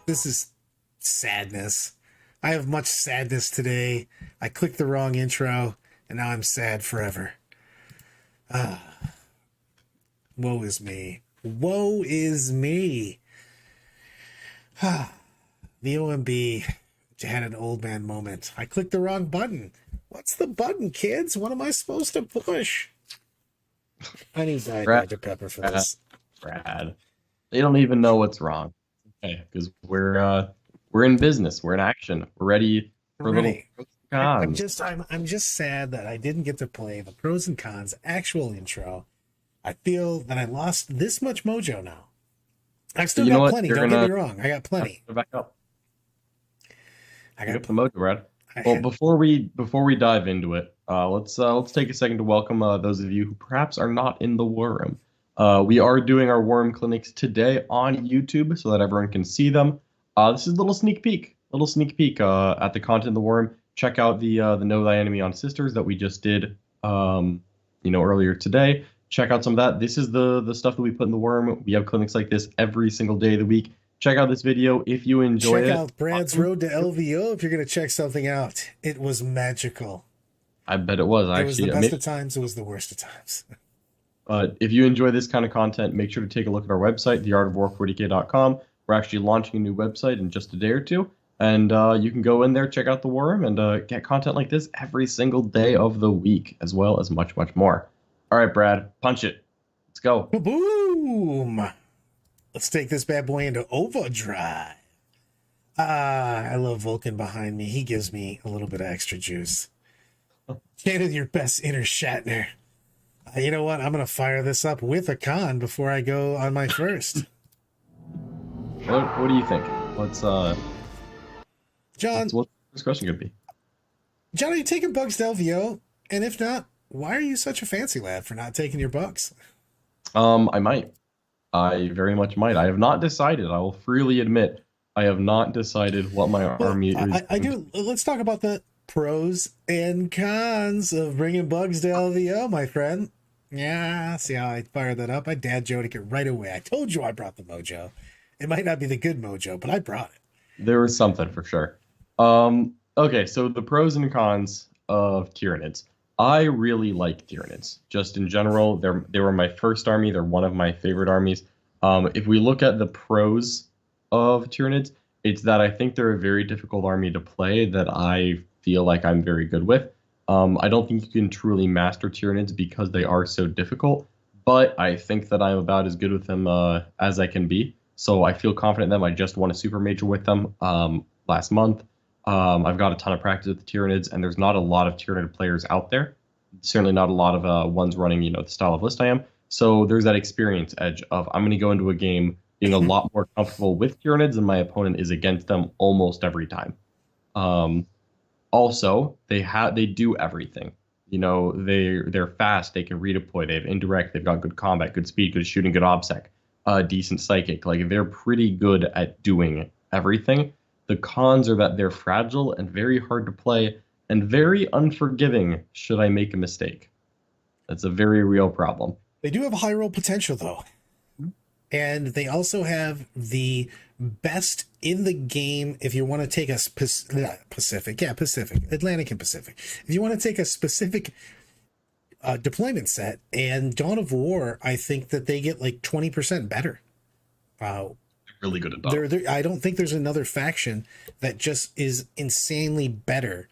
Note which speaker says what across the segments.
Speaker 1: This is sadness. I have much sadness today. I clicked the wrong intro, and now I'm sad forever. Woe is me. Woe is me. The OMB had an old man moment. I clicked the wrong button. What's the button, kids? What am I supposed to push? I need Dr. Pepper for this.
Speaker 2: Brad, they don't even know what's wrong. Okay, because we're in business. We're in action. We're ready for little cons.
Speaker 1: I'm just sad that I didn't get to play the pros and cons actual intro. I feel that I lost this much mojo now. I've still got plenty. Don't get me wrong. I got plenty.
Speaker 2: Back up.
Speaker 1: I got
Speaker 2: the mojo, Brad. Well, before we dive into it, let's take a second to welcome those of you who perhaps are not in the war room. We are doing our war room clinics today on YouTube so that everyone can see them. This is a little sneak peek at the content of the war room. Check out the Know Thy Enemy on Sisters that we just did, earlier today. Check out some of that. This is the stuff that we put in the war room. We have clinics like this every single day of the week. Check out this video if you enjoy it.
Speaker 1: Check out Brad's Road to LVO if you're going to check something out. It was magical.
Speaker 2: I bet it was.
Speaker 1: It was the best of times. It was the worst of times.
Speaker 2: If you enjoy this kind of content, make sure to take a look at our website, theartofwar40k.com. We're actually launching a new website in just a day or two. And you can go in there, check out the war room, and get content like this every single day of the week, as well as much, much more. All right, Brad, punch it. Let's go.
Speaker 1: Boom. Let's take this bad boy into overdrive. I love Vulcan behind me. He gives me a little bit of extra juice. Channel your best inner Shatner. You know what? I'm going to fire this up with a con before I go on my first.
Speaker 2: What do you think? What's
Speaker 1: John?
Speaker 2: What's the first question going to be?
Speaker 1: John, are you taking bugs to LVO? And if not, why are you such a fancy lad for not taking your bugs?
Speaker 2: I might. I very much might. I have not decided. I will freely admit I have not decided what my army is.
Speaker 1: I do. Let's talk about the pros and cons of bringing bugs to LVO, my friend. Yeah, see how I fired that up? I dad joked it right away. I told you I brought the mojo. It might not be the good mojo, but I brought it.
Speaker 2: There was something for sure. Okay, so the pros and cons of Tyranids. I really like Tyranids. Just in general, they were my first army. They're one of my favorite armies. If we look at the pros of Tyranids, it's that I think they're a very difficult army to play that I feel like I'm very good with. I don't think you can truly master Tyranids because they are so difficult, but I think that I'm about as good with them as I can be. So I feel confident in them. I just won a super major with them last month. I've got a ton of practice with the Tyranids, and there's not a lot of Tyranid players out there. Certainly not a lot of ones running, the style of list I am. So there's that experience edge of I'm going to go into a game being a lot more comfortable with Tyranids than my opponent is against them almost every time. Also, they do everything. They're fast. They can redeploy. They have indirect. They've got good combat, good speed, good shooting, good obsec, decent psychic. Like they're pretty good at doing everything. The cons are that they're fragile and very hard to play and very unforgiving should I make a mistake. That's a very real problem.
Speaker 1: They do have high roll potential, though. And they also have the best in the game if you want to take a Pacific, Atlantic and Pacific. If you want to take a specific deployment set, and Dawn of War, I think that they get like 20% better.
Speaker 2: Really good at Dawn.
Speaker 1: I don't think there's another faction that just is insanely better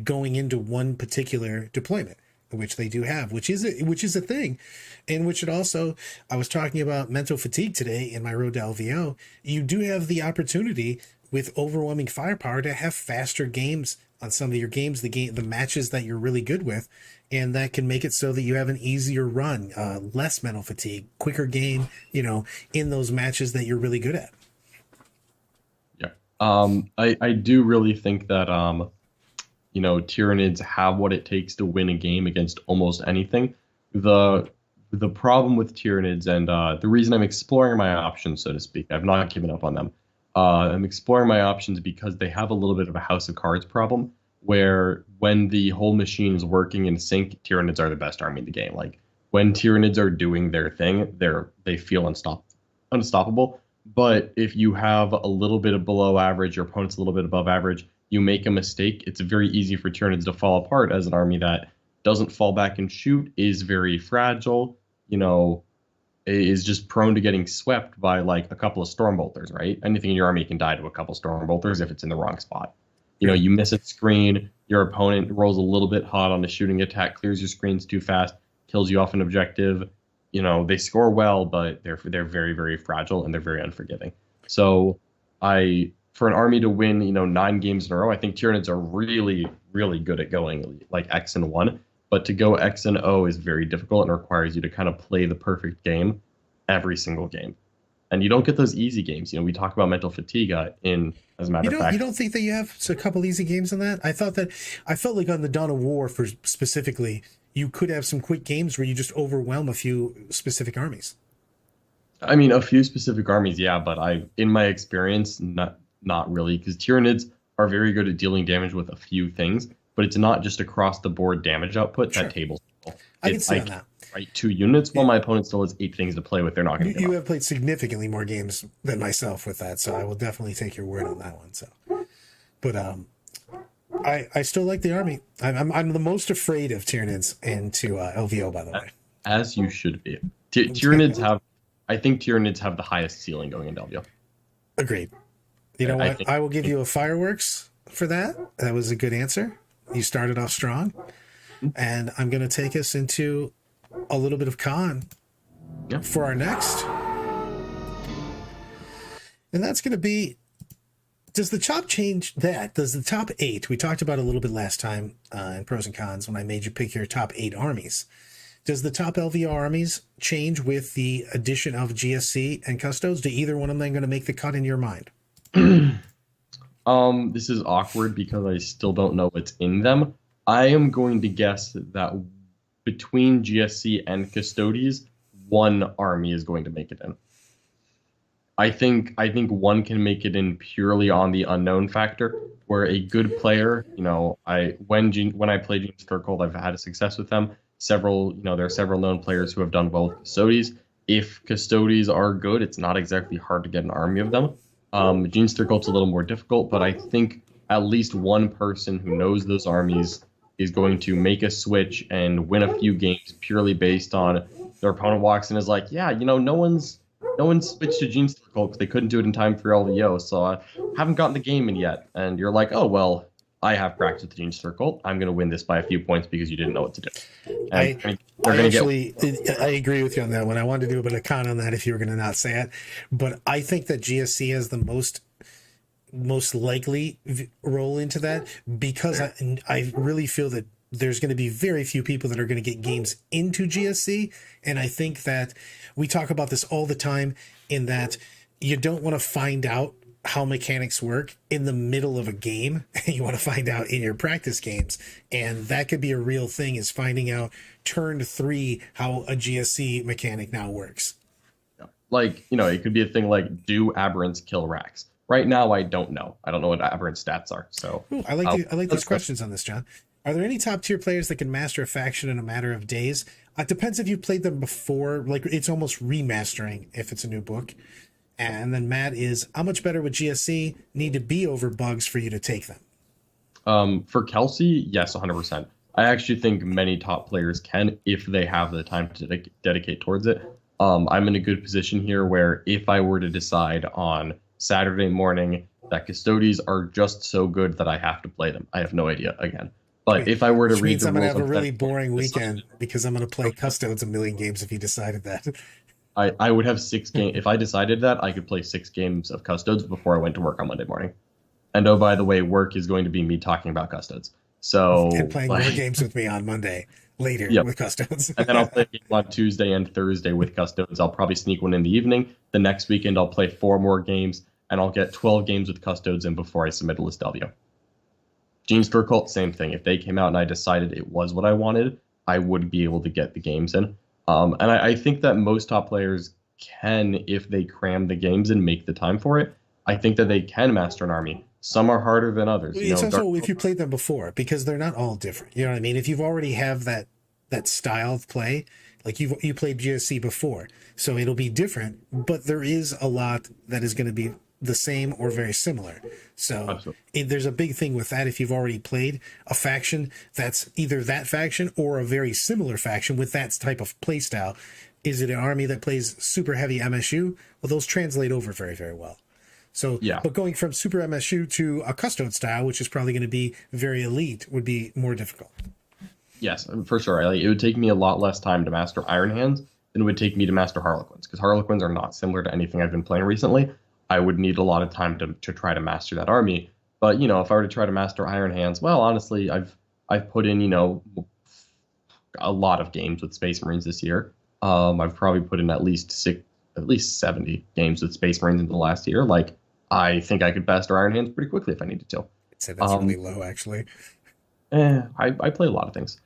Speaker 1: going into one particular deployment, which they do have, which is a thing, in which it also, I was talking about mental fatigue today in my road to LVO. You do have the opportunity with overwhelming firepower to have faster games on some of your games, the matches that you're really good with, and that can make it so that you have an easier run, less mental fatigue, quicker game, in those matches that you're really good at.
Speaker 2: Yeah. I do really think that, Tyranids have what it takes to win a game against almost anything. The problem with Tyranids, and the reason I'm exploring my options, so to speak, I've not given up on them. I'm exploring my options because they have a little bit of a house of cards problem, where when the whole machine is working in sync, Tyranids are the best army in the game. Like when Tyranids are doing their thing, they feel unstoppable. But if you have a little bit of below average, your opponent's a little bit above average, you make a mistake, it's very easy for Tyranids to fall apart as an army that doesn't fall back and shoot, is very fragile, is just prone to getting swept by like a couple of Stormbolters, right? Anything in your army can die to a couple Stormbolters if it's in the wrong spot. You miss a screen, your opponent rolls a little bit hot on a shooting attack, clears your screens too fast, kills you off an objective. They score well, but they're very, very fragile and they're very unforgiving. So for an army to win, 9 games in a row, I think Tyranids are really, really good at going like X and 1. But to go X and O is very difficult and requires you to kind of play the perfect game every single game. And you don't get those easy games. You know, we talk about mental fatigue as a matter of fact.
Speaker 1: You don't think that you have a couple easy games in that? I felt like on the Dawn of War, for specifically, you could have some quick games where you just overwhelm a few specific armies.
Speaker 2: I mean, a few specific armies, yeah, but in my experience, not really, because Tyranids are very good at dealing damage with a few things, but it's not just across the board damage output that tables.
Speaker 1: I can see on that.
Speaker 2: Right, 2 units, while my opponent still has 8 things to play with. They're not going to.
Speaker 1: You have played significantly more games than myself with that, so I will definitely take your word on that one. So, but I still like the army. I'm the most afraid of Tyranids into LVO, by the way.
Speaker 2: As you should be. Tyranids have. I think Tyranids have the highest ceiling going into LVO.
Speaker 1: Agreed. You know what? I will give you a fireworks for that. That was a good answer. You started off strong. And I'm going to take us into a little bit of con for our next. And that's going to be, does the top change that? Does the top 8, we talked about a little bit last time in pros and cons when I made you pick your top 8 armies. Does the top LVO armies change with the addition of GSC and Custodes? Do either one of them going to make the cut in your mind?
Speaker 2: This is awkward because I still don't know what's in them. I am going to guess that between GSC and Custodes, one army is going to make it in. I think one can make it in purely on the unknown factor, where a good player, when I play Gene Circle, I've had a success with them. There are several known players who have done well with Custodes. If Custodes are good, it's not exactly hard to get an army of them. Gene Circle's a little more difficult, but I think at least one person who knows those armies is going to make a switch and win a few games purely based on their opponent walks in is like, yeah, no one's switched to Gene Circle because they couldn't do it in time for LVO, so I haven't gotten the game in yet. And you're like, oh, well, I have practice with the Gene Circle. I'm going to win this by a few points because you didn't know what to do. And
Speaker 1: I agree with you on that one. I wanted to do a bit of con on that if you were going to not say it. But I think that GSC has the most likely role into that, because I really feel that there's going to be very few people that are going to get games into GSC. And I think that we talk about this all the time, in that you don't want to find out how mechanics work in the middle of a game. You want to find out in your practice games. And that could be a real thing, is finding out turn 3 how a GSC mechanic now works.
Speaker 2: Like, it could be a thing like, do aberrants kill racks? Right now, I don't know. I don't know what aberrant stats are. So
Speaker 1: I like these questions on this, John. Are there any top tier players that can master a faction in a matter of days? It depends if you've played them before. Like, it's almost remastering if it's a new book. And then Matt is, how much better would GSC need to be over bugs for you to take them?
Speaker 2: For Kelsey, yes, 100%. I actually think many top players can, if they have the time to dedicate towards it. I'm in a good position here where if I were to decide on Saturday morning that Custodes are just so good that I have to play them, I have no idea again. But if I were to read the rules,
Speaker 1: I'm going to have a really boring weekend because I'm going to play Custodes a million games if you decided that.
Speaker 2: I would have 6 games. If I decided that, I could play 6 games of Custodes before I went to work on Monday morning. And oh, by the way, work is going to be me talking about Custodes. So
Speaker 1: and playing more games with me on Monday later with Custodes.
Speaker 2: And then I'll play a game on Tuesday and Thursday with Custodes. I'll probably sneak one in the evening. The next weekend, I'll play 4 more games, and I'll get 12 games with Custodes in before I submit a list LVO. Gene Cult, same thing. If they came out and I decided it was what I wanted, I would be able to get the games in. And I think that most top players can, if they cram the games and make the time for it. I think that they can master an army. Some are harder than others.
Speaker 1: It's also if you played them before, because they're not all different. You know what I mean? If you've already have that style of play, like you played GSC before, so it'll be different, but there is a lot that is going to be the same or very similar. So there's a big thing with that. If you've already played a faction that's either that faction or a very similar faction with that type of play style, is it an army that plays super heavy MSU? Well, those translate over very, very well. So, yeah. But going from super MSU to a custode style, which is probably going to be very elite, would be more difficult.
Speaker 2: Yes, for sure. Like, it would take me a lot less time to master Iron Hands than it would take me to master Harlequins, because Harlequins are not similar to anything I've been playing recently. I would need a lot of time to try to master that army. But, you know, if I were to try to master Iron Hands, well, honestly, I've put in, you know, a lot of games with Space Marines this year. I've probably put in at least 70 games with Space Marines in the last year. Like, I think I could master Iron Hands pretty quickly if I needed to.
Speaker 1: I'd say that's really low, actually.
Speaker 2: I play a lot of things.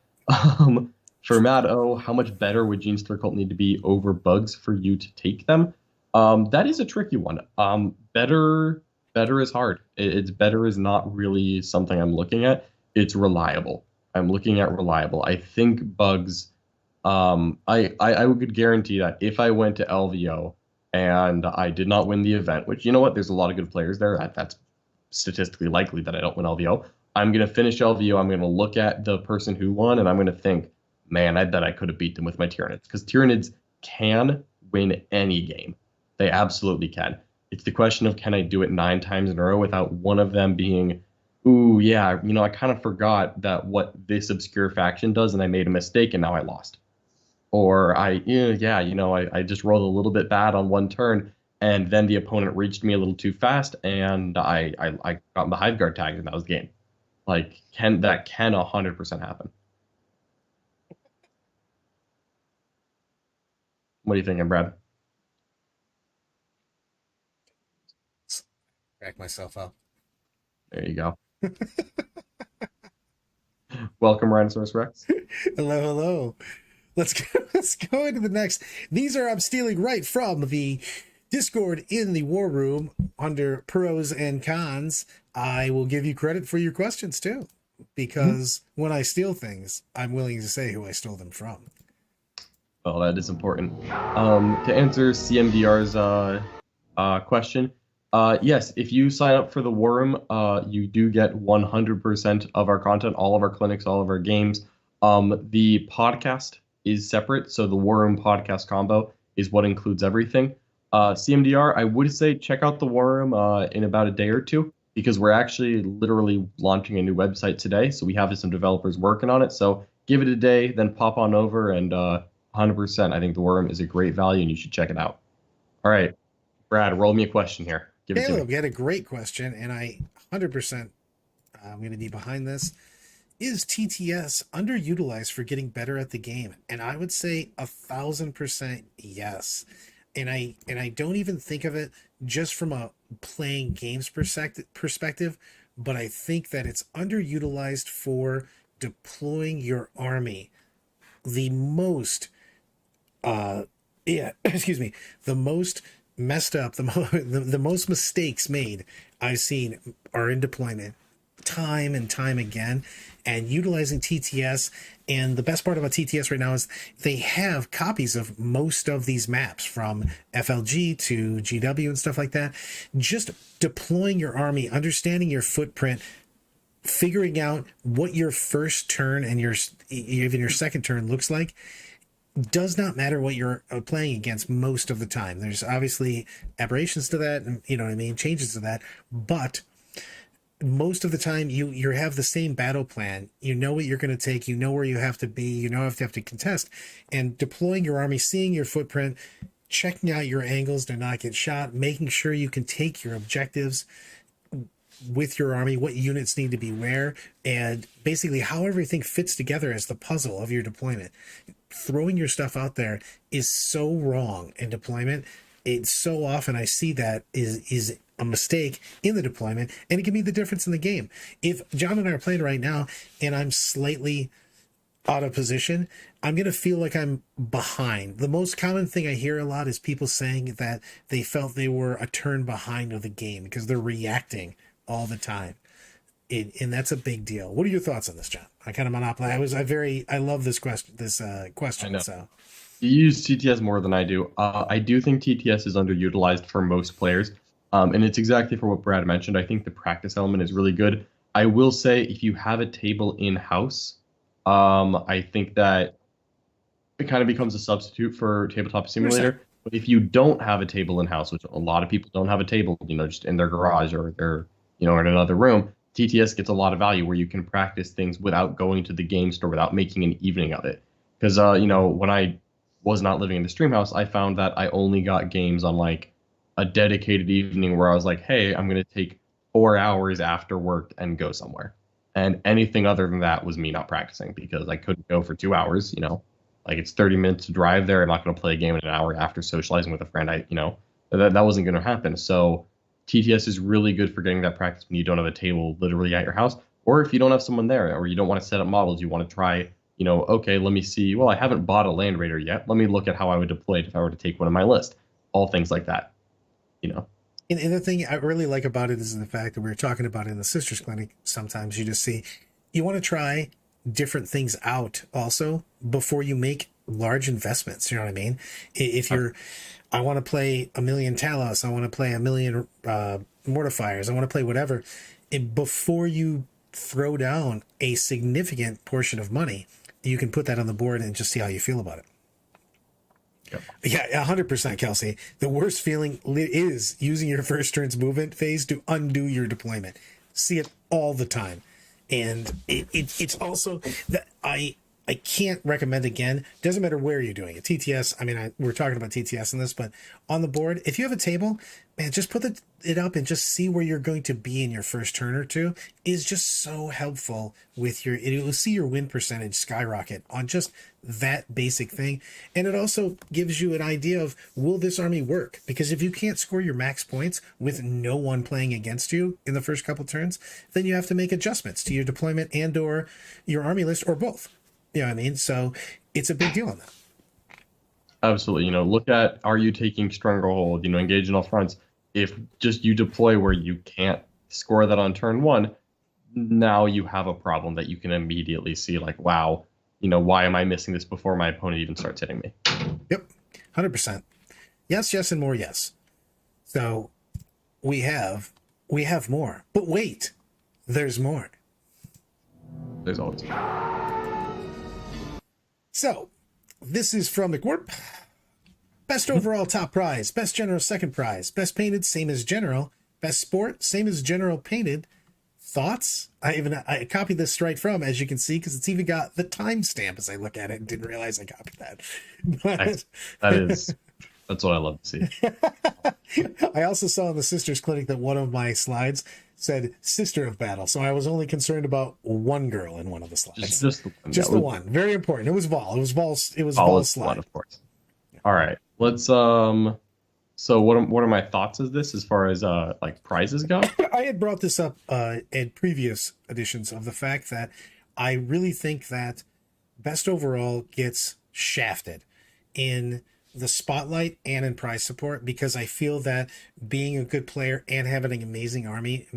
Speaker 2: For Mad O, how much better would Gene Cult need to be over bugs for you to take them? That is a tricky one. Better is hard. It's better is not really something I'm looking at. It's reliable. I'm looking at reliable. I think bugs. I would guarantee that if I went to LVO and I did not win the event, which, you know what, there's a lot of good players there. That's statistically likely that I don't win LVO. I'm going to finish LVO. I'm going to look at the person who won, and I'm going to think, man, I bet I could have beat them with my Tyranids. Because Tyranids can win any game. They absolutely can. It's the question of, can I do it 9 times in a row without one of them being, ooh, yeah, you know, I kind of forgot that what this obscure faction does, and I made a mistake, and now I lost. Or I just rolled a little bit bad on one turn, and then the opponent reached me a little too fast, and I got the Hive Guard tagged, and that was the game. Like, can 100% happen? What are you thinking, Brad?
Speaker 1: Crack myself up.
Speaker 2: There you go. Welcome, Rhinoceros Rex.
Speaker 1: Hello. Let's go into the next. These are I'm stealing right from the Discord in the War Room under pros and cons. I will give you credit for your questions too, because when I steal things, I'm willing to say who I stole them from.
Speaker 2: Well, that is important. To answer CMDR's question, yes, if you sign up for the War Room, you do get 100% of our content, all of our clinics, all of our games. The podcast is separate, so the War Room podcast combo is what includes everything. CMDR, I would say check out the War Room in about a day or two, because we're actually literally launching a new website today, so we have some developers working on it. So give it a day, then pop on over, and 100%, I think the War Room is a great value, and you should check it out. All right, Brad, roll me a question here.
Speaker 1: Caleb, you had a great question, and I 100% I'm going to be behind this. Is TTS underutilized for getting better at the game? And I would say 1,000% yes. And I don't even think of it just from a playing games perspective, but I think that it's underutilized for deploying your army. The most, the most messed up, the most mistakes made I've seen are in deployment time and time again, and utilizing TTS. And the best part about TTS right now is they have copies of most of these maps from FLG to GW and stuff like that. Just deploying your army, understanding your footprint, figuring out what your first turn and even your second turn looks like does not matter what you're playing against most of the time. There's obviously aberrations to that, and you know what I mean, changes to that, but most of the time you have the same battle plan. You know what you're going to take, you know where you have to be, you know if you have to contest, and deploying your army, seeing your footprint, checking out your angles to not get shot, making sure you can take your objectives with your army, what units need to be where, and basically how everything fits together as the puzzle of your deployment. Throwing your stuff out there is so wrong in deployment. it's so often I see that is a mistake in the deployment, and it can be the difference in the game. If John and I are playing right now and I'm slightly out of position, I'm going to feel like I'm behind. The most common thing I hear a lot is people saying that they felt they were a turn behind of the game because they're reacting all the time. And that's a big deal. What are your thoughts on this, John? I kind of monopolize. I love this question.
Speaker 2: I know.
Speaker 1: So
Speaker 2: You use TTS more than I do. I do think TTS is underutilized for most players. And it's exactly for what Brad mentioned. I think the practice element is really good. I will say if you have a table in-house, I think that it kind of becomes a substitute for Tabletop Simulator.
Speaker 1: 100%.
Speaker 2: But if you don't have a table in-house, which a lot of people don't have a table, just in their garage or their, in another room, TTS gets a lot of value where you can practice things without going to the game store, without making an evening of it. Because, when I was not living in the stream house, I found that I only got games on like a dedicated evening where I was like, hey, I'm going to take 4 hours after work and go somewhere. And anything other than that was me not practicing because I couldn't go for 2 hours, like it's 30 minutes to drive there. I'm not going to play a game in an hour after socializing with a friend. That wasn't going to happen. So TTS is really good for getting that practice when you don't have a table literally at your house, or if you don't have someone there, or you don't want to set up models, you want to try, okay, let me see. Well, I haven't bought a Land Raider yet. Let me look at how I would deploy it if I were to take one on my list. All things like that,
Speaker 1: And the thing I really like about it is the fact that we were talking about in the Sisters Clinic. Sometimes you just see, you want to try different things out also before you make large investments. You know what I mean? If I want to play a million Talos, I want to play a million Mortifiers, I want to play whatever. Before you throw down a significant portion of money, you can put that on the board and just see how you feel about it.
Speaker 2: Yep.
Speaker 1: Yeah, 100%, Kelsey. The worst feeling is using your first turn's movement phase to undo your deployment. See it all the time. And it's also that I can't recommend again. Doesn't matter where you're doing it. TTS, we're talking about TTS in this, but on the board, if you have a table, man, just put it up and just see where you're going to be in your first turn or two is just so helpful with it will see your win percentage skyrocket on just that basic thing. And it also gives you an idea of, will this army work? Because if you can't score your max points with no one playing against you in the first couple turns, then you have to make adjustments to your deployment and or your army list or both. You know what I mean? So it's a big deal on that.
Speaker 2: Absolutely. Look at, are you taking Stranglehold, engage in all fronts. If just you deploy where you can't score that on turn one, now you have a problem that you can immediately see like, wow, why am I missing this before my opponent even starts hitting me?
Speaker 1: Yep. 100%. Yes, and more yes. So we have more. But wait, there's more.
Speaker 2: There's always more.
Speaker 1: So, this is from McWarp. Best overall top prize, best general second prize, best painted same as general, best sport same as general painted. Thoughts? I copied this right from, as you can see, because it's even got the timestamp as I look at it and didn't realize I copied that. But
Speaker 2: that's what I love to see.
Speaker 1: I also saw in the Sisters Clinic that one of my slides said Sister of Battle, so I was only concerned about one girl in one of the slides. Just the one. Very important. It was Vol. It was Vol's slide.
Speaker 2: Of course. All right. Let's so what are my thoughts of this as far as like prizes go?
Speaker 1: I had brought this up in previous editions of the fact that I really think that best overall gets shafted in the spotlight and in prize support, because I feel that being a good player and having an amazing army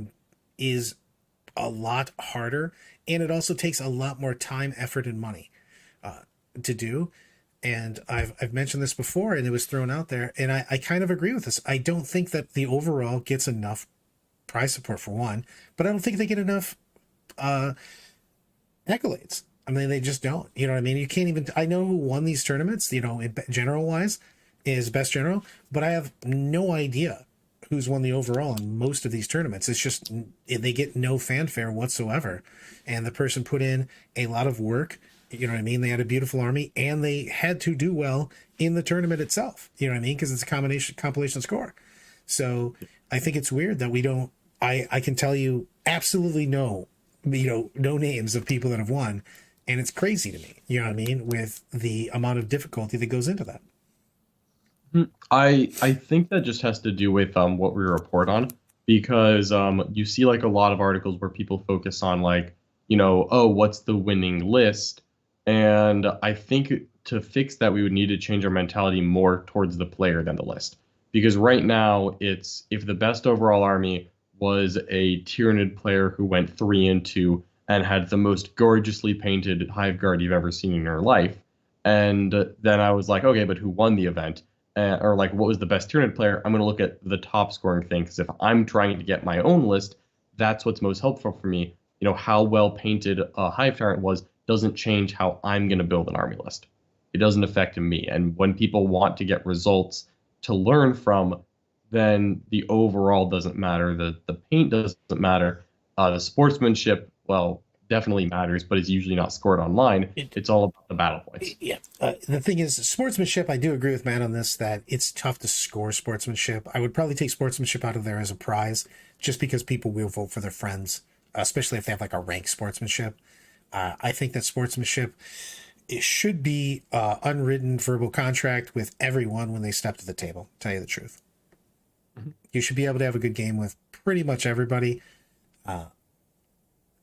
Speaker 1: is a lot harder, and it also takes a lot more time, effort, and money to do. And I've mentioned this before, and it was thrown out there, and I kind of agree with this. I don't think that the overall gets enough prize support for one, but I don't think they get enough accolades. They just don't. You know what I mean? You can't even. I know who won these tournaments. In general wise, is best general, but I have no idea who's won the overall in most of these tournaments. It's just they get no fanfare whatsoever, and the person put in a lot of work. You know what I mean? They had a beautiful army, and they had to do well in the tournament itself. You know what I mean? Because it's a compilation score. So I think it's weird that we don't. I can tell you absolutely no names of people that have won, and it's crazy to me. You know what I mean? With the amount of difficulty that goes into that.
Speaker 2: I think that just has to do with what we report on because you see like a lot of articles where people focus on like, oh, what's the winning list? And I think to fix that we would need to change our mentality more towards the player than the list. Because right now it's if the best overall army was a Tyranid player who went 3-2 and had the most gorgeously painted Hive Guard you've ever seen in your life. And then I was like, okay, but who won the event? Or like what was the best Tyranid player? I'm going to look at the top scoring thing because if I'm trying to get my own list, that's what's most helpful for me. How well painted a Hive Tyrant was doesn't change how I'm going to build an army list. It doesn't affect me. And when people want to get results to learn from, then the overall doesn't matter. The paint doesn't matter. The sportsmanship, well, definitely matters, but it's usually not scored online. It's all about the battle points.
Speaker 1: Yeah. The thing is, sportsmanship, I do agree with Matt on this, that it's tough to score sportsmanship. I would probably take sportsmanship out of there as a prize just because people will vote for their friends, especially if they have like a rank sportsmanship. I think that sportsmanship, it should be unwritten verbal contract with everyone when they step to the table, to tell you the truth. Mm-hmm. You should be able to have a good game with pretty much everybody.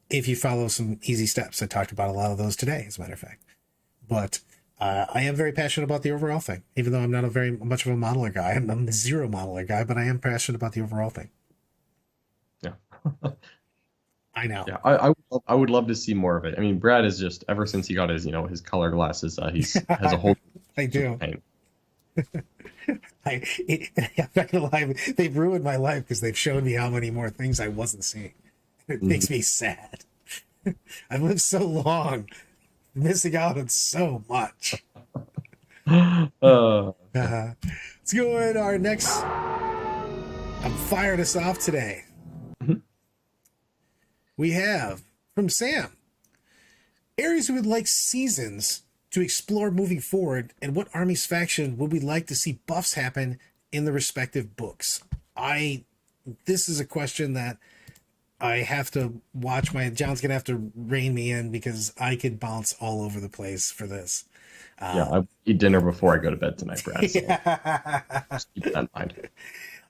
Speaker 1: If you follow some easy steps. I talked about a lot of those today, as a matter of fact. But I am very passionate about the overall thing, even though I'm not a very much of a modeler guy. I'm a zero modeler guy, but I am passionate about the overall thing.
Speaker 2: Yeah.
Speaker 1: I know.
Speaker 2: Yeah, I would love to see more of it. I mean, Brad is just ever since he got his color glasses, he's has a whole.
Speaker 1: I do. I'm not gonna lie, they've ruined my life because they've shown me how many more things I wasn't seeing. It makes me sad. I've lived so long, missing out on so much. Let's go in our next. I'm fired us off today. We have from Sam areas we would like seasons to explore moving forward, and what army's faction would we like to see buffs happen in the respective books. This is a question that I have to watch. John's gonna have to rein me in because I could bounce all over the place for this.
Speaker 2: I eat dinner before I go to bed tonight, Brad. So just keep that in mind.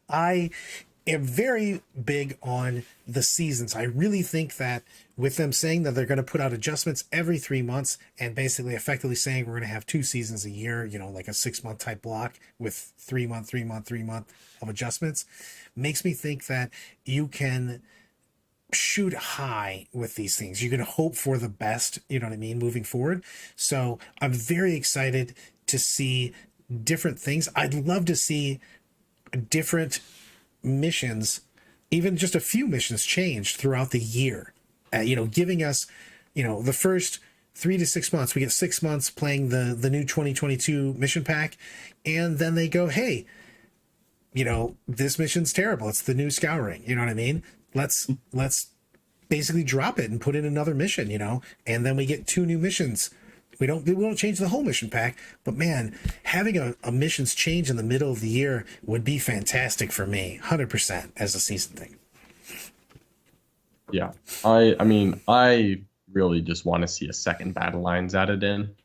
Speaker 1: I am very big on the seasons. I really think that with them saying that they're going to put out adjustments every 3 months and basically effectively saying we're going to have 2 seasons a year, like a 6-month type block with 3 month, 3 month, 3 month of adjustments, makes me think that you can shoot high with these things. You can hope for the best, you know what I mean, moving forward. So I'm very excited to see different things. I'd love to see different missions, even just a few missions changed throughout the year, giving us, the first 3 to 6 months, we get 6 months playing the new 2022 mission pack. And then they go, hey, this mission's terrible. It's the new scouring. You know what I mean? Let's basically drop it and put in another mission, and then we get 2 new missions. We won't change the whole mission pack, but man, having a missions change in the middle of the year would be fantastic for me, 100% as a season thing.
Speaker 2: Yeah, I mean, I really just want to see a second battle lines added in.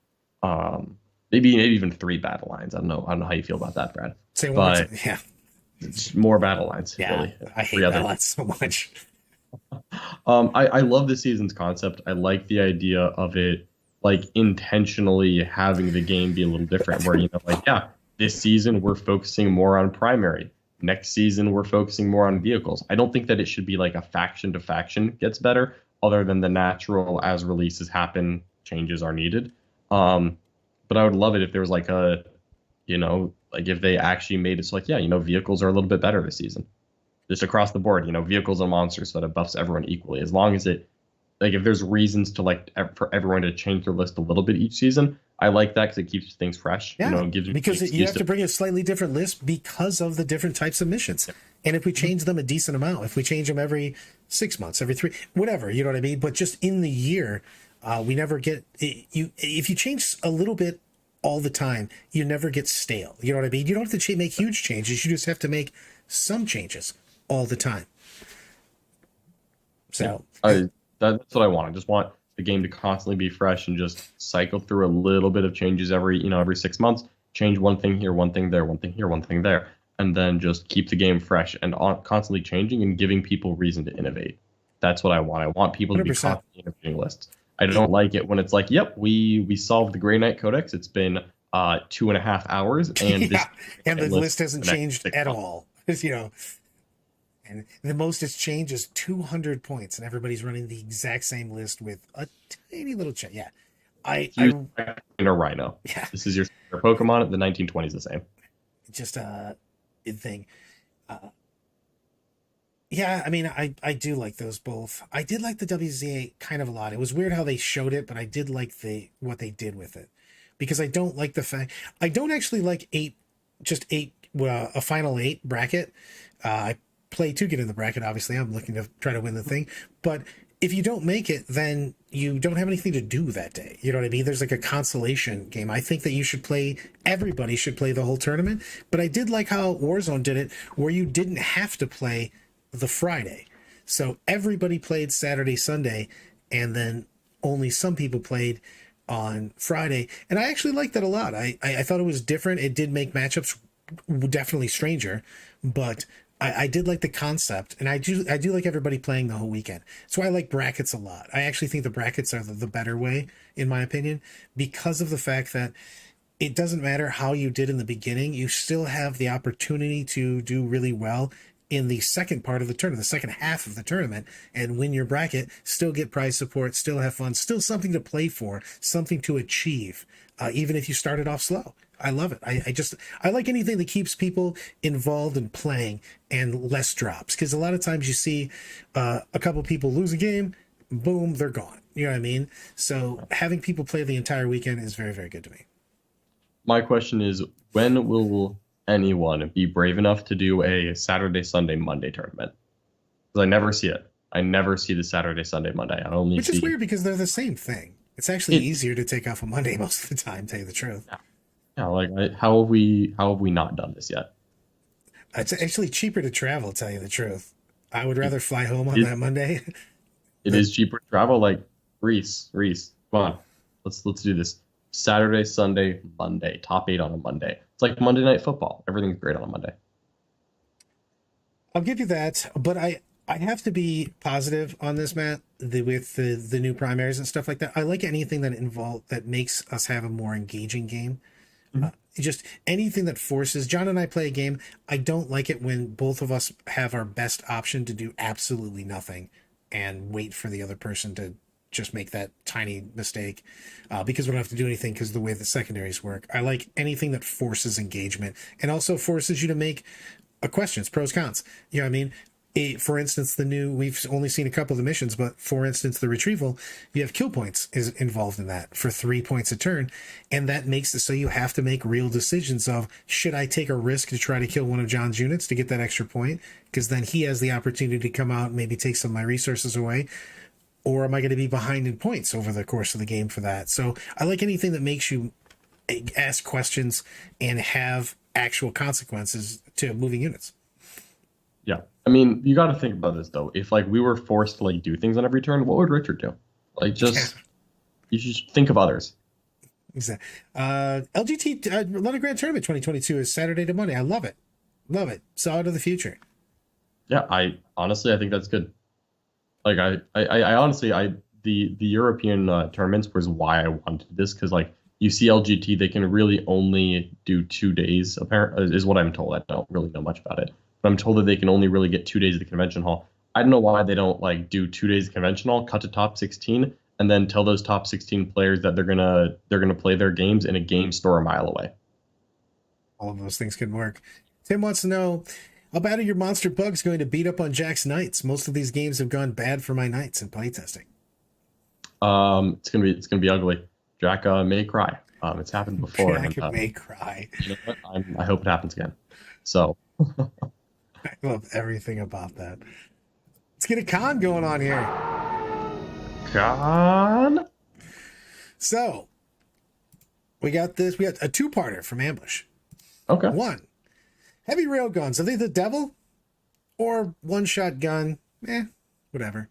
Speaker 2: Maybe even 3 battle lines. I don't know how you feel about that, Brad.
Speaker 1: Say one more time. Yeah.
Speaker 2: It's more battle lines.
Speaker 1: Yeah,
Speaker 2: really.
Speaker 1: I hate battle lines so much.
Speaker 2: I love the season's concept. I like the idea of it, like intentionally having the game be a little different where, this season we're focusing more on primary. Next season we're focusing more on vehicles. I don't think that it should be like a faction to faction gets better, other than the natural as releases happen, changes are needed. But I would love it if there was like if they actually made it so vehicles are a little bit better this season. Just across the board, vehicles and monsters, so that it buffs everyone equally. As long as it, if there's reasons to for everyone to change their list a little bit each season, I like that because it keeps things fresh.
Speaker 1: Yeah, because you have to bring a slightly different list because of the different types of missions. Yeah. And if we change them a decent amount, if we change them every 6 months, every 3, whatever, you know what I mean? But just in the year, we never get, if you change a little bit all the time, you never get stale. You know what I mean? You don't have to make huge changes. You just have to make some changes all the time. So
Speaker 2: that's what I want. I just want the game to constantly be fresh and just cycle through a little bit of changes every 6 months, change one thing here, one thing there, one thing here, one thing there, and then just keep the game fresh and constantly changing and giving people reason to innovate. That's what I want. I want people to be
Speaker 1: 100%.
Speaker 2: constantly innovating lists. I don't like it when it's like, yep, we solved the Grey Knight Codex. It's been 2.5 hours, and this
Speaker 1: Yeah, and the list hasn't
Speaker 2: the next
Speaker 1: changed
Speaker 2: 6
Speaker 1: at
Speaker 2: months.
Speaker 1: all. You know, and the most it's changed is 200 points, and everybody's running the exact same list with a tiny little change. Yeah,
Speaker 2: Use
Speaker 1: I
Speaker 2: in a Rhino.
Speaker 1: yeah,
Speaker 2: This is your Pokemon. The 1920s the same.
Speaker 1: just a thing. Yeah, I mean, I do like those both. I did like the WZA kind of a lot. It was weird how they showed it, but I did like what they did with it, because I don't like the fact I don't actually like just eight, a final eight bracket. I play to get in the bracket. Obviously, I'm looking to try to win the thing, but if you don't make it, then you don't have anything to do that day. You know what I mean? There's like a consolation game. I think that everybody should play the whole tournament, but I did like how Warzone did it, where you didn't have to play the Friday. So everybody played Saturday, Sunday, and then only some people played on Friday. And I actually liked that a lot. I thought it was different. It did make matchups definitely stranger, but I did like the concept, and I do like everybody playing the whole weekend. So I like brackets a lot. I actually think the brackets are the better way, in my opinion, because of the fact that it doesn't matter how you did in the beginning, you still have the opportunity to do really well in the second part of the tournament, the second half of the tournament, and win your bracket, still get prize support, still have fun, still something to play for, something to achieve, even if you started off slow. I love it. I like anything that keeps people involved in playing and less drops, because a lot of times you see a couple people lose a game, boom, they're gone. You know what I mean? So having people play the entire weekend is very, very good to me.
Speaker 2: My question is, when will anyone be brave enough to do a Saturday, Sunday, Monday tournament? Because I never see it. I never see the Saturday, Sunday, Monday. I only
Speaker 1: Which
Speaker 2: see
Speaker 1: is weird, because they're the same thing. It's actually
Speaker 2: it.
Speaker 1: easier to take off a Monday most of the time, tell you the truth.
Speaker 2: Yeah, like how have we not done this yet?
Speaker 1: It's actually cheaper to travel, tell you the truth. I would rather fly home on
Speaker 2: It,
Speaker 1: that Monday.
Speaker 2: it is cheaper to travel. Like Reese, come on, let's do this. Saturday, Sunday, Monday, top 8 on a Monday. It's like Monday Night Football. Everything's great on a Monday.
Speaker 1: I'll give you that, but I have to be positive on this, Matt. With the new primaries and stuff like that, I like anything that makes us have a more engaging game. Just anything that forces John and I play a game. I don't like it when both of us have our best option to do absolutely nothing and wait for the other person to just make that tiny mistake, because we don't have to do anything because of the way the secondaries work. I like anything that forces engagement and also forces you to make questions, pros, cons. You know what I mean? For instance, we've only seen a couple of the missions, but for instance, the retrieval, you have kill points is involved in that for 3 points a turn. And that makes it so you have to make real decisions of, should I take a risk to try to kill one of John's units to get that extra point? Because then he has the opportunity to come out and maybe take some of my resources away. Or am I going to be behind in points over the course of the game for that? So I like anything that makes you ask questions and have actual consequences to moving units.
Speaker 2: Yeah, I mean, you got to think about this though. If like we were forced to like do things on every turn, what would Richard do? Like, just you should think of others.
Speaker 1: Exactly. LGT London Grand Tournament 2022 is Saturday to Monday. I love it. Love it. Saw it of the future.
Speaker 2: Yeah, I honestly I think that's good. Like I honestly the European tournaments was why I wanted this, because like you see LGT, they can really only do 2 days. Apparently, is what I'm told. I don't really know much about it, but I'm told that they can only really get 2 days at the convention hall. I don't know why they don't like do 2 days at the convention hall, cut to top 16, and then tell those top 16 players that they're gonna play their games in a game store a mile away.
Speaker 1: All of those things can work. Tim wants to know, how bad are your monster bugs going to beat up on Jack's Knights? Most of these games have gone bad for my Knights in playtesting.
Speaker 2: It's gonna be ugly. Jack may cry. It's happened before.
Speaker 1: Jack may cry.
Speaker 2: You know what? I hope it happens again. So
Speaker 1: I love everything about that. Let's get a con going on here.
Speaker 2: Con.
Speaker 1: So we got this. We got a two-parter from Ambush.
Speaker 2: Okay.
Speaker 1: One, heavy railguns. Are they the devil or one-shot gun? Whatever.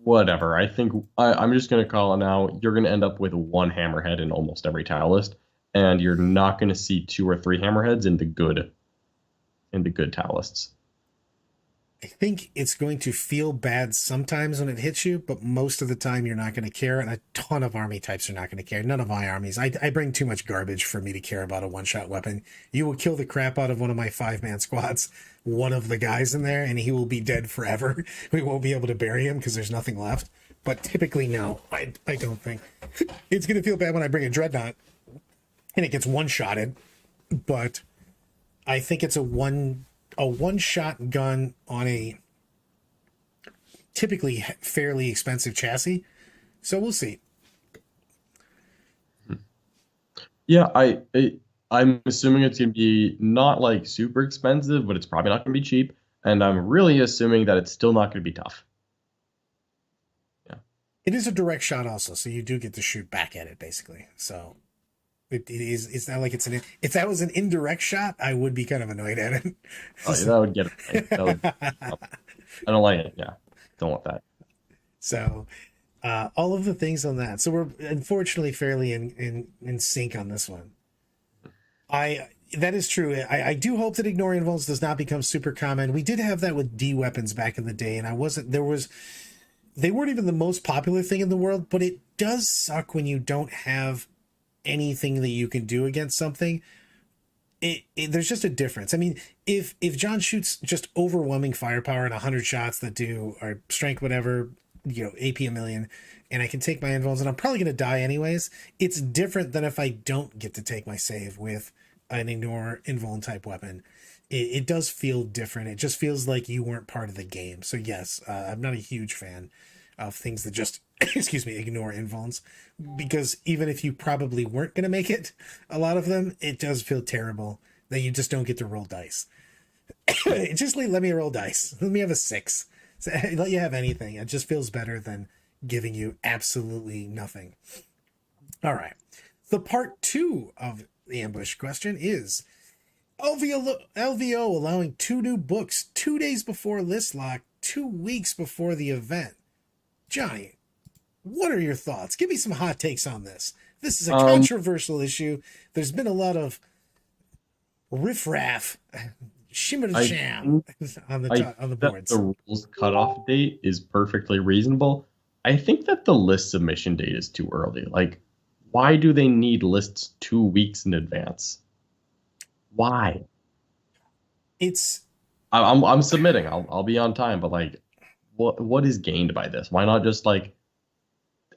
Speaker 2: Whatever. I think I'm just gonna call it now. You're gonna end up with one hammerhead in almost every tile list, and you're not going to see 2 or 3 hammerheads in the good Tau lists.
Speaker 1: I think it's going to feel bad sometimes when it hits you, but most of the time you're not going to care, and a ton of army types are not going to care. None of my armies. I bring too much garbage for me to care about a one-shot weapon. You will kill the crap out of one of my 5-man squads, one of the guys in there, and he will be dead forever. We won't be able to bury him because there's nothing left. But typically, no, I don't think. It's going to feel bad when I bring a dreadnought and it gets one-shotted, but I think it's a one-shot gun on a typically fairly expensive chassis. So we'll see.
Speaker 2: Yeah, I'm assuming it's going to be not like super expensive, but it's probably not going to be cheap. And I'm really assuming that it's still not going to be tough. Yeah.
Speaker 1: It is a direct shot also, so you do get to shoot back at it basically. So it's not like if that was an indirect shot, I would be kind of annoyed at it.
Speaker 2: Oh, yeah, that would get it. I don't like it. Yeah. Don't want that.
Speaker 1: So all of the things on that. So we're unfortunately fairly in sync on this one. That is true. I do hope that ignore invulns does not become super common. We did have that with D weapons back in the day, and they weren't even the most popular thing in the world, but it does suck when you don't have anything that you can do against something. There's just a difference. I mean, if John shoots just overwhelming firepower and 100 shots that do or strength whatever, AP a million, and I can take my invulns and I'm probably going to die anyways, it's different than if I don't get to take my save with an ignore invuln type weapon. It does feel different. It just feels like you weren't part of the game. So yes, I'm not a huge fan of things that just ignore invulns, because even if you probably weren't going to make it, a lot of them, it does feel terrible that you just don't get to roll dice. Just let me roll dice. Let me have a 6. Let you have anything. It just feels better than giving you absolutely nothing. All right. The part 2 of the ambush question is LVO allowing 2 new books 2 days before list lock, 2 weeks before the event. Johnny, what are your thoughts? Give me some hot takes on this. This is a controversial issue. There's been a lot of riffraff, shimmer sham on the boards.
Speaker 2: The rules cutoff date is perfectly reasonable. I think that the list submission date is too early. Like, why do they need lists 2 weeks in advance? Why? I'm submitting. I'll be on time, but like, what is gained by this? Why not just like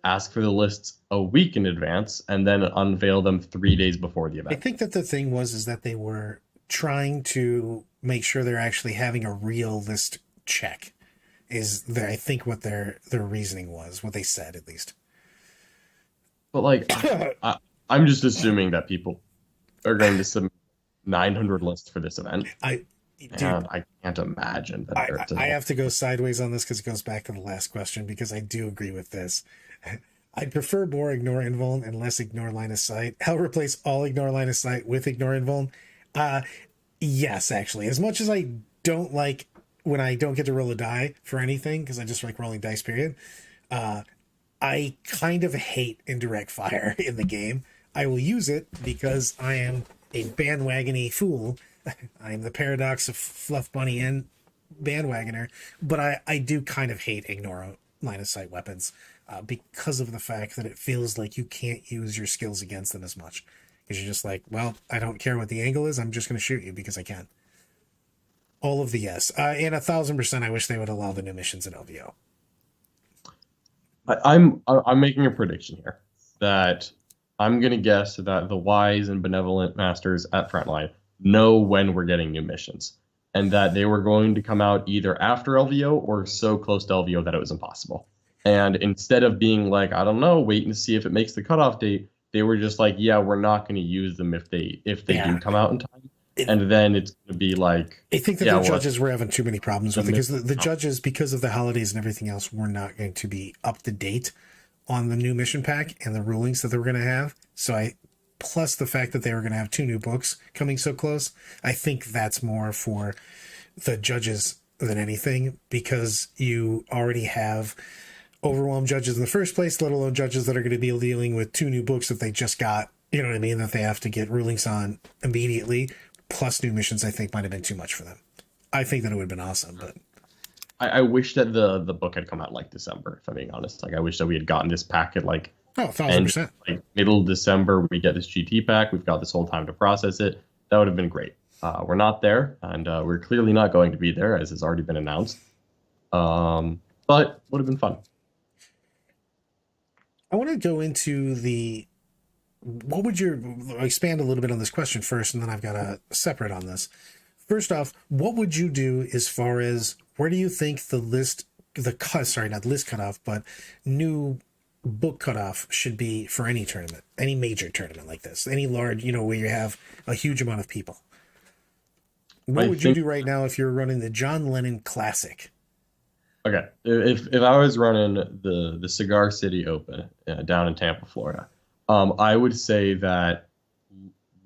Speaker 2: ask for the lists a week in advance and then unveil them 3 days before the event?
Speaker 1: I think that the thing is that they were trying to make sure they're actually having a real list check. I think what their reasoning was, what they said at least.
Speaker 2: But like, I'm just assuming that people are going to submit 900 lists for this event. I can't imagine that.
Speaker 1: I have to go sideways on this because it goes back to the last question, because I do agree with this. I'd prefer more ignore invuln and less ignore line of sight. I'll replace all ignore line of sight with ignore invuln. Yes, actually. As much as I don't like when I don't get to roll a die for anything, because I just like rolling dice, period. I kind of hate indirect fire in the game. I will use it because I am a bandwagony fool. I am the paradox of Fluff Bunny and bandwagoner, but I do kind of hate ignore line of sight weapons because of the fact that it feels like you can't use your skills against them as much. Because you're just like, well, I don't care what the angle is. I'm just going to shoot you because I can. All of the yes. And 1,000% I wish they would allow the new missions in LVO.
Speaker 2: I'm making a prediction here that I'm going to guess that the wise and benevolent masters at Frontline know when we're getting new missions, and that they were going to come out either after LVO or so close to LVO that it was impossible. And instead of being like, I don't know, waiting to see if it makes the cutoff date, they were just like, yeah, we're not going to use them if they do come out in time. And then it's going to be like,
Speaker 1: I think that the judges were having too many problems with it, because the judges, because of the holidays and everything else, were not going to be up to date on the new mission pack and the rulings that they were going to have. So plus the fact that they were going to have 2 new books coming so close, I think that's more for the judges than anything, because you already have overwhelmed judges in the first place, let alone judges that are going to be dealing with 2 new books that they just got You know what I mean? That they have to get rulings on immediately, plus new missions. I think might have been too much for them. I think that it would have been awesome, but
Speaker 2: I wish that the book had come out like December, if I'm being honest. Like I wish that we had gotten this packet like
Speaker 1: oh, 1,000%.
Speaker 2: end like middle of December. We get this GT pack. We've got this whole time to process it. That would have been great. We're not there, and we're clearly not going to be there, as has already been announced. But would have been fun.
Speaker 1: I want to go into what would your expand a little bit on this question first, and then I've got a separate on this. First off, what would you do as far as where do you think not list cutoff, but new book cutoff should be for any tournament, any major tournament like this, any large, where you have a huge amount of people? What would you do right now if you're running the John Lennon Classic?
Speaker 2: Okay, if I was running the Cigar City Open down in Tampa, Florida, I would say that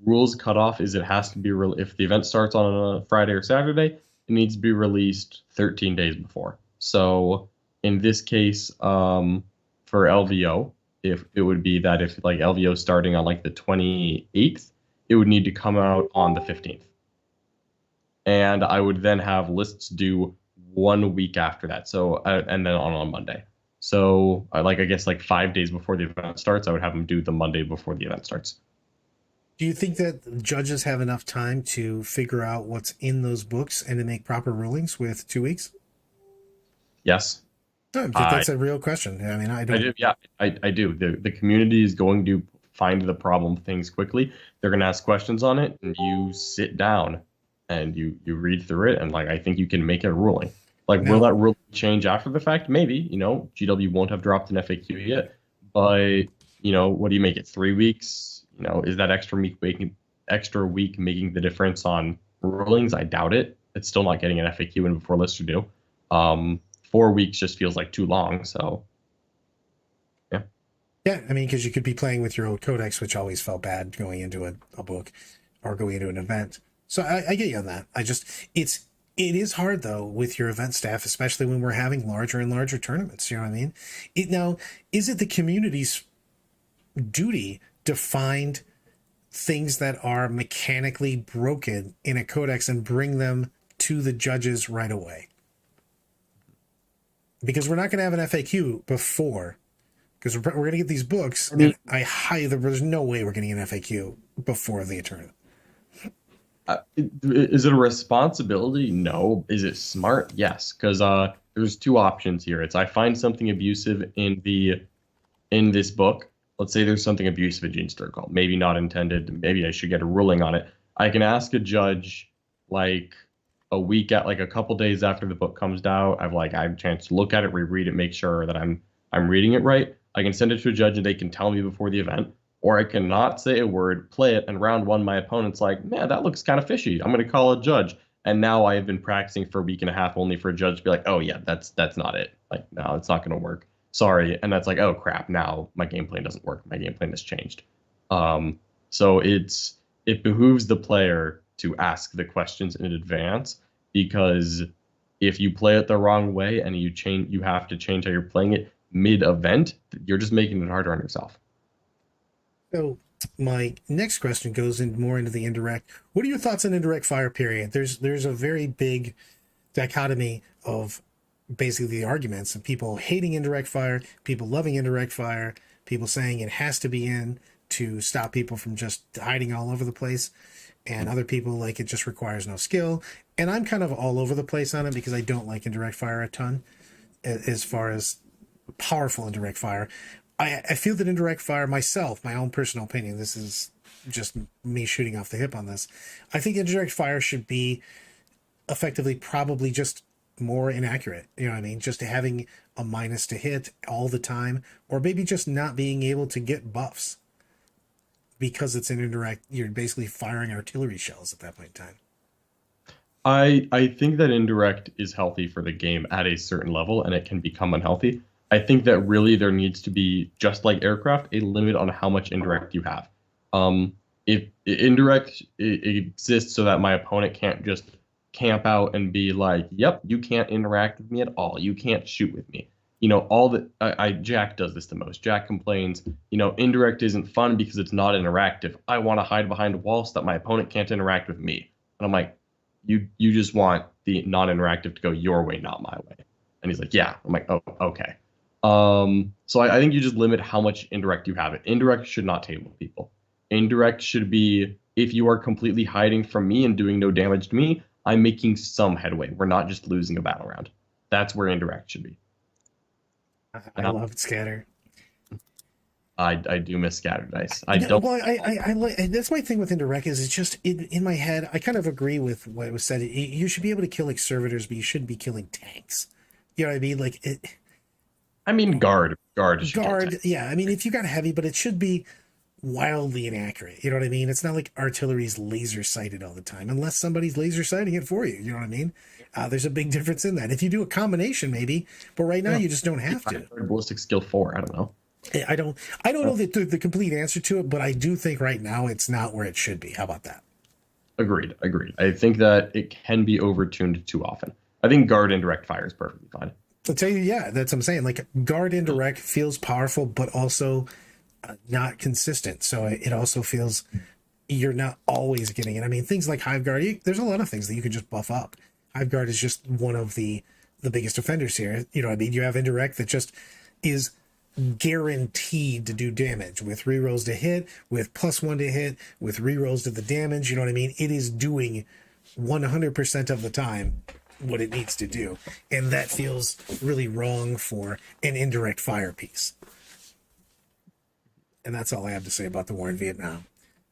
Speaker 2: rules cutoff is it has to be if the event starts on a Friday or Saturday, it needs to be released 13 days before. So in this case, for LVO, if it would be that if like LVO starting on like the 28th, it would need to come out on the 15th. And I would then have lists due 1 week after that. So and then on Monday. So I guess like 5 days before the event starts, I would have them do the Monday before the event starts.
Speaker 1: Do you think that judges have enough time to figure out what's in those books and to make proper rulings with 2 weeks?
Speaker 2: Yes.
Speaker 1: No, that's a real question. I mean, I don't.
Speaker 2: I do. Yeah, I do. The community is going to find the problem things quickly. They're going to ask questions on it, and you sit down and you read through it, and like I think you can make a ruling. Like, will that rule change after the fact? Maybe. GW won't have dropped an FAQ yet, but what do you make it? 3 weeks? Is that extra week making the difference on rulings? I doubt it. It's still not getting an FAQ in before lists are due. 4 weeks just feels like too long. So, yeah.
Speaker 1: Yeah, I mean, because you could be playing with your old codex, which always felt bad going into a book or going into an event. So I get you on that. It is hard though with your event staff, especially when we're having larger and larger tournaments. You know what I mean? Now, is it the community's duty to find things that are mechanically broken in a codex and bring them to the judges right away? Because we're not going to have an FAQ before, because we're going to get these books. And there's no way we're getting an FAQ before the tournament.
Speaker 2: Is it a responsibility? No. Is it smart? Yes. Because there's two options here. It's I find something abusive in this book. Let's say there's something abusive in Gene Sturcall. Maybe not intended. Maybe I should get a ruling on it. I can ask a judge like a couple days after the book comes out. I have a chance to look at it, reread it, make sure that I'm reading it right. I can send it to a judge and they can tell me before the event. Or I cannot say a word, play it, and round one, my opponent's like, man, that looks kind of fishy. I'm going to call a judge. And now I have been practicing for a week and a half only for a judge to be like, oh, yeah, that's not it. Like, no, it's not going to work. Sorry. And that's like, oh, crap, now my game plan doesn't work. My game plan has changed. So it behooves the player to ask the questions in advance, because if you play it the wrong way and you have to change how you're playing it mid-event, you're just making it harder on yourself.
Speaker 1: So my next question goes more into the indirect. What are your thoughts on indirect fire, period? There's a very big dichotomy of basically the arguments of people hating indirect fire, people loving indirect fire, people saying it has to be in to stop people from just hiding all over the place, and other people like it just requires no skill. And I'm kind of all over the place on it because I don't like indirect fire a ton as far as powerful indirect fire. I feel that indirect fire myself, my own personal opinion, this is just me shooting off the hip on this. I think indirect fire should be effectively probably just more inaccurate. You know what I mean? Just having a minus to hit all the time, or maybe just not being able to get buffs because it's an indirect. You're basically firing artillery shells at that point in time.
Speaker 2: I think that indirect is healthy for the game at a certain level, and it can become unhealthy. I think that really there needs to be, just like aircraft, a limit on how much indirect you have. If indirect it exists so that my opponent can't just camp out and be like, yep, you can't interact with me at all. You can't shoot with me. all the Jack does this the most. Jack complains, indirect isn't fun because it's not interactive. I want to hide behind a wall so that my opponent can't interact with me. And I'm like, you just want the non-interactive to go your way, not my way. And he's like, yeah. I'm like, oh, okay. So I think you just limit how much indirect you have. It indirect should not table people. Indirect should be, if you are completely hiding from me and doing no damage to me, I'm making some headway. We're not just losing a battle round. That's where indirect should be.
Speaker 1: I love scatter.
Speaker 2: I do miss scatter dice. I don't.
Speaker 1: Well, I like, that's my thing with indirect is it's just in my head. I kind of agree with what was said. You should be able to kill like servitors, but you shouldn't be killing tanks. You know what I mean? Like it.
Speaker 2: I mean, guard.
Speaker 1: Yeah. I mean, if you got heavy, but it should be wildly inaccurate. You know what I mean? It's not like artillery's laser sighted all the time, unless somebody's laser sighting it for you. You know what I mean? There's a big difference in that. If you do a combination, maybe, but right now you just don't have to.
Speaker 2: Ballistic skill 4. I don't know.
Speaker 1: I don't know the complete answer to it, but I do think right now it's not where it should be. How about that?
Speaker 2: Agreed. I think that it can be overtuned too often. I think guard indirect fire is perfectly fine.
Speaker 1: I'll tell you, yeah, that's what I'm saying. Like guard indirect feels powerful, but also not consistent. So it also feels you're not always getting it. I mean, things like Hive Guard, there's a lot of things that you can just buff up. Hive Guard is just one of the biggest offenders here. You know what I mean? You have indirect that just is guaranteed to do damage with rerolls to hit, with +1 to hit, with rerolls to the damage. You know what I mean? It is doing 100% of the time what it needs to do, and that feels really wrong for an indirect fire piece. And that's all I have to say about the war in Vietnam.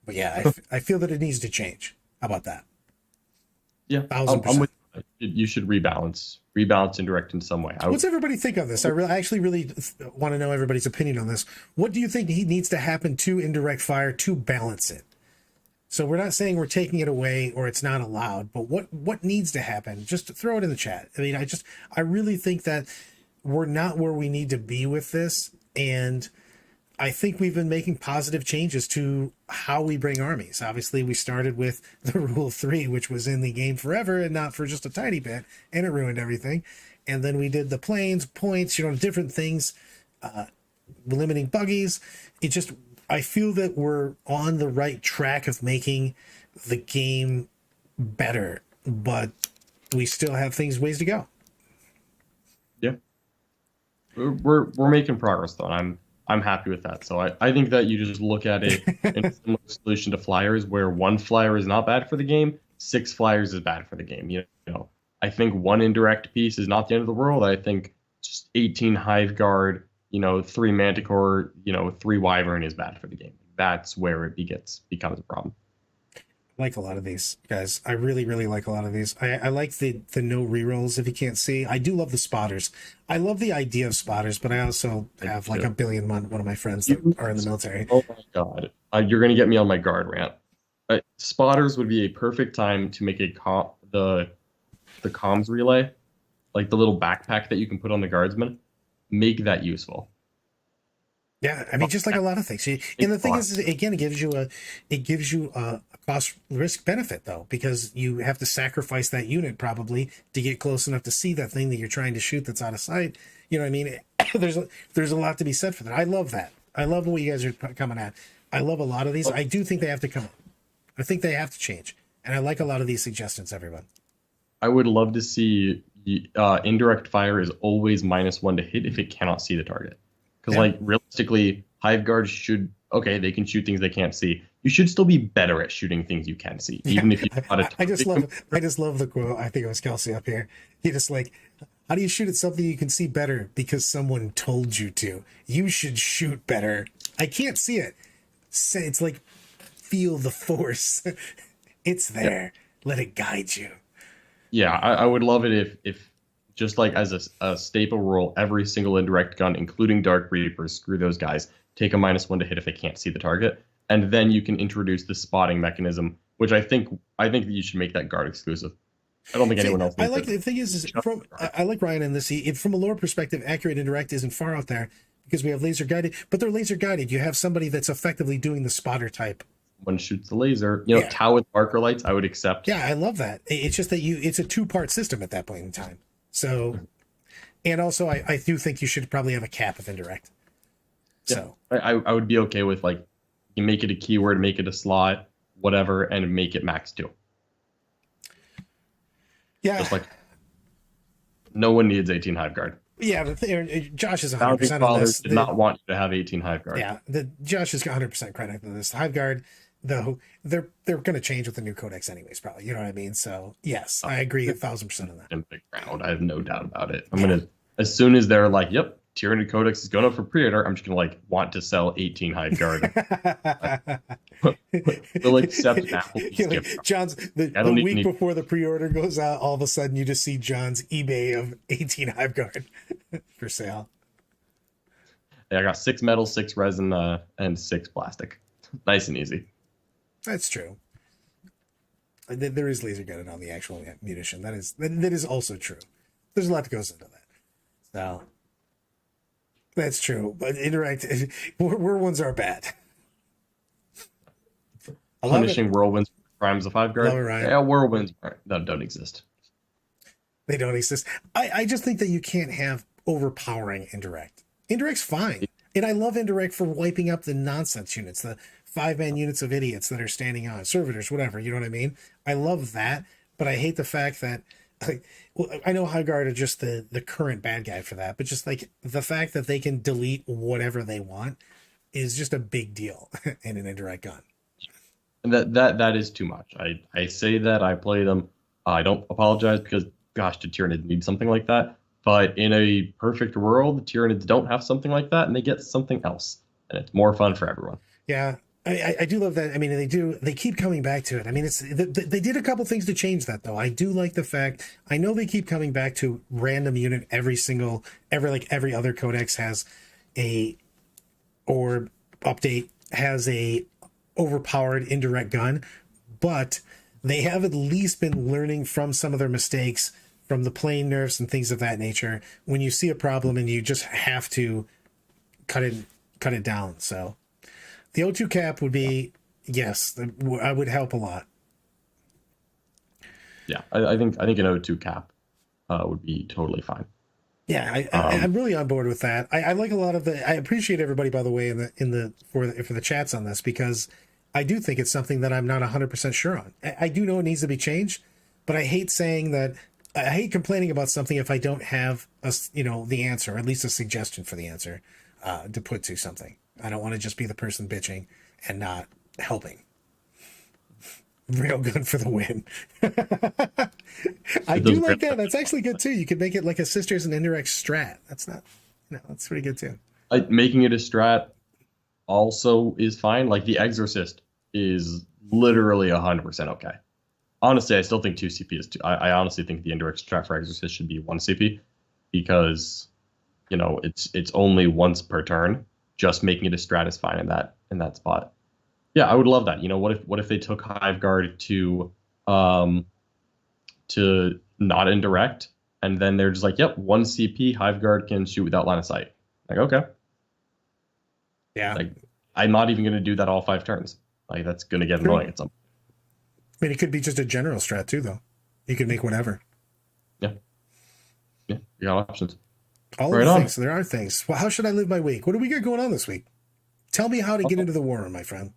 Speaker 1: But yeah, I feel that it needs to change. How about that?
Speaker 2: Yeah,
Speaker 1: 1,000%.
Speaker 2: I'm with you. Should rebalance indirect in some way.
Speaker 1: What's everybody think of this? I actually really want to know everybody's opinion on this. What do you think needs to happen to indirect fire to balance it? So we're not saying we're taking it away or it's not allowed, but what needs to happen? Just throw it in the chat. I mean, I really think that we're not where we need to be with this, and I think we've been making positive changes to how we bring armies. Obviously, we started with the Rule 3, which was in the game forever and not for just a tiny bit, and it ruined everything. And then we did the planes, points, different things, limiting buggies. I feel that we're on the right track of making the game better, but we still have ways to go.
Speaker 2: Yeah, we're making progress though. And I'm happy with that. So I think that you just look at it in a similar solution to flyers, where 1 flyer is not bad for the game, 6 flyers is bad for the game. I think 1 indirect piece is not the end of the world. I think just 18 Hive Guard, 3 Manticore, 3 Wyvern is bad for the game. That's where it becomes a problem.
Speaker 1: I like a lot of these, guys. I really, really like a lot of these. I like the no rerolls if you can't see. I do love the spotters. I love the idea of spotters, but I also have like a billion one of my friends that are in the military.
Speaker 2: Oh my god. You're going to get me on my guard rant. Spotters would be a perfect time to make the comms relay, like the little backpack that you can put on the guardsman. Make that useful.
Speaker 1: Yeah, I mean, just like a lot of things. And the thing is, again, it gives you a cost risk benefit though, because you have to sacrifice that unit probably to get close enough to see that thing that you're trying to shoot that's out of sight. You know what I mean? There's a lot to be said for that. I love that. I love what you guys are coming at. I love a lot of these. I do think they have to come up. I think they have to change, and I like a lot of these suggestions, everyone.
Speaker 2: I would love to see indirect fire is always -1 to hit if it cannot see the target. Because realistically, Hive Guard they can shoot things they can't see. You should still be better at shooting things you can see, even if you've got a
Speaker 1: I just love the quote. I think it was Kelsey up here. He just like, how do you shoot at something you can see better? Because someone told you to. You should shoot better. I can't see it. It's like, feel the force. It's there. Let it guide you.
Speaker 2: Yeah, I would love it if just like as a staple rule, every single indirect gun, including Dark Reapers, screw those guys, take a -1 to hit if it can't see the target. And then you can introduce the spotting mechanism, which I think that you should make that guard exclusive. I don't think anyone else.
Speaker 1: I like the thing is I like Ryan in this. From a lore perspective, accurate indirect isn't far out there because we have laser guided, but they're laser guided. You have somebody that's effectively doing the spotter type.
Speaker 2: One shoots the laser. Tau with marker lights, I would accept.
Speaker 1: Yeah, I love that. It's just that it's a 2-part system at that point in time. So And also, I do think you should probably have a cap of indirect.
Speaker 2: Yeah.
Speaker 1: So
Speaker 2: I would be okay with like you make it a keyword, make it a slot, whatever, and make it max 2.
Speaker 1: yeah,
Speaker 2: Just like no one needs 18 Hive Guard.
Speaker 1: yeah. Josh is
Speaker 2: Founding
Speaker 1: 100% on
Speaker 2: fathers
Speaker 1: this.
Speaker 2: did not want you to have 18 Hive Guard.
Speaker 1: Yeah, Josh is 100% credit to this. Hive Guard, though, they're going to change with the new codex anyways, probably. You know what I mean? So yes, I agree 1,000% on that.
Speaker 2: In big round, I have no doubt about it. I'm gonna, as soon as they're like, "Yep, Tyranid Codex is going up for pre-order," I'm just gonna like want to sell 18 Hive Guard. We'll accept an Applebee's gift.
Speaker 1: John's the week before the pre-order goes out, all of a sudden you just see John's eBay of 18 Hive Guard for sale.
Speaker 2: Yeah, I got 6 metal, 6 resin, and 6 plastic. Nice and easy.
Speaker 1: That's true. There is laser gunning on the actual munition. That is also true. There's a lot that goes into that. So that's true. But indirect, whirlwinds are bad.
Speaker 2: Punishing whirlwinds for crimes of Hive Guard. Yeah, whirlwinds don't exist.
Speaker 1: They don't exist. I just think that you can't have overpowering indirect. Indirect's fine. And I love indirect for wiping up the nonsense units, the 5-man units of idiots that are standing on, servitors, whatever, you know what I mean? I love that, but I hate the fact that, like, well, I know High Guard are just the current bad guy for that, but just like the fact that they can delete whatever they want is just a big deal in an indirect gun.
Speaker 2: And that is too much. I say that, I play them. I don't apologize because, gosh, did Tyranids need something like that? But in a perfect world, the Tyranids don't have something like that, and they get something else, and it's more fun for everyone.
Speaker 1: Yeah, I do love that. I mean, they keep coming back to it. I mean, they did a couple things to change that, though. I do like the fact, I know they keep coming back to random unit every other codex has or update has a overpowered indirect gun, but they have at least been learning from some of their mistakes from the plane nerfs and things of that nature. When you see a problem and you just have to cut it down. So the O2 cap would be, yes, I would help a lot.
Speaker 2: Yeah, I think an O2 cap would be totally fine.
Speaker 1: Yeah, I'm really on board with that. I like a lot of I appreciate everybody, by the way, for the chats on this, because I do think it's something that I'm not 100% sure on. I do know it needs to be changed, but I hate saying that. I hate complaining about something if I don't have the answer, or at least a suggestion for the answer to put to something. I don't want to just be the person bitching and not helping. Railgun for the win. I do like that. That's actually good too. You could make it like a Sisters and Indirect strat. That's pretty good too.
Speaker 2: Making it a strat also is fine. Like the Exorcist is literally 100% okay. Honestly, I still think 2 CP is too. I honestly think the indirect strat for Exorcist should be 1 CP because, it's only once per turn. Just making it a strat is fine in that spot. Yeah, I would love that. What if they took Hive Guard to not indirect, and then they're just like, yep, 1 CP, Hive Guard can shoot without line of sight. Like, okay.
Speaker 1: Yeah.
Speaker 2: Like, I'm not even going to do that all 5 turns. Like, that's going to get annoying at some point.
Speaker 1: I mean, it could be just a general strat too, though. You could make whatever.
Speaker 2: Yeah, you got options.
Speaker 1: All right, of the things. So there are things. Well, how should I live my week? What do we got going on this week? Tell me how to get into the war room, my friend.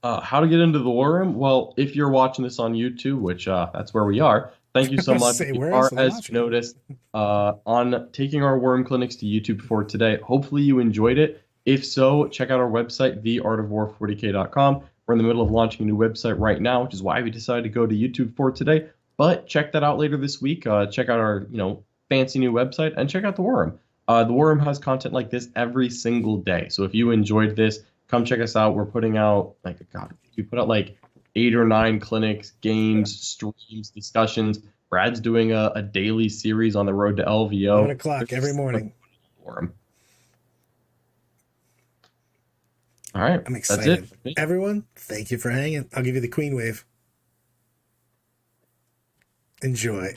Speaker 2: How to get into the war room? Well, if you're watching this on YouTube, which that's where we are, thank you so much. As you noticed, on taking our war room clinics to YouTube for today. Hopefully you enjoyed it. If so, check out our website, theartofwar40k.com. We're in the middle of launching a new website right now, which is why we decided to go to YouTube for today. But check that out later this week. Check out our, fancy new website and check out the War Room. The War Room has content like this every single day. So if you enjoyed this, come check us out. We're putting out we put out like 8 or 9 clinics, games, streams, discussions. Brad's doing a daily series on the road to LVO.
Speaker 1: 1 o'clock every morning.
Speaker 2: War Room. All right.
Speaker 1: I'm excited.
Speaker 2: That's it.
Speaker 1: Everyone, thank you for hanging. I'll give you the Queen Wave. Enjoy.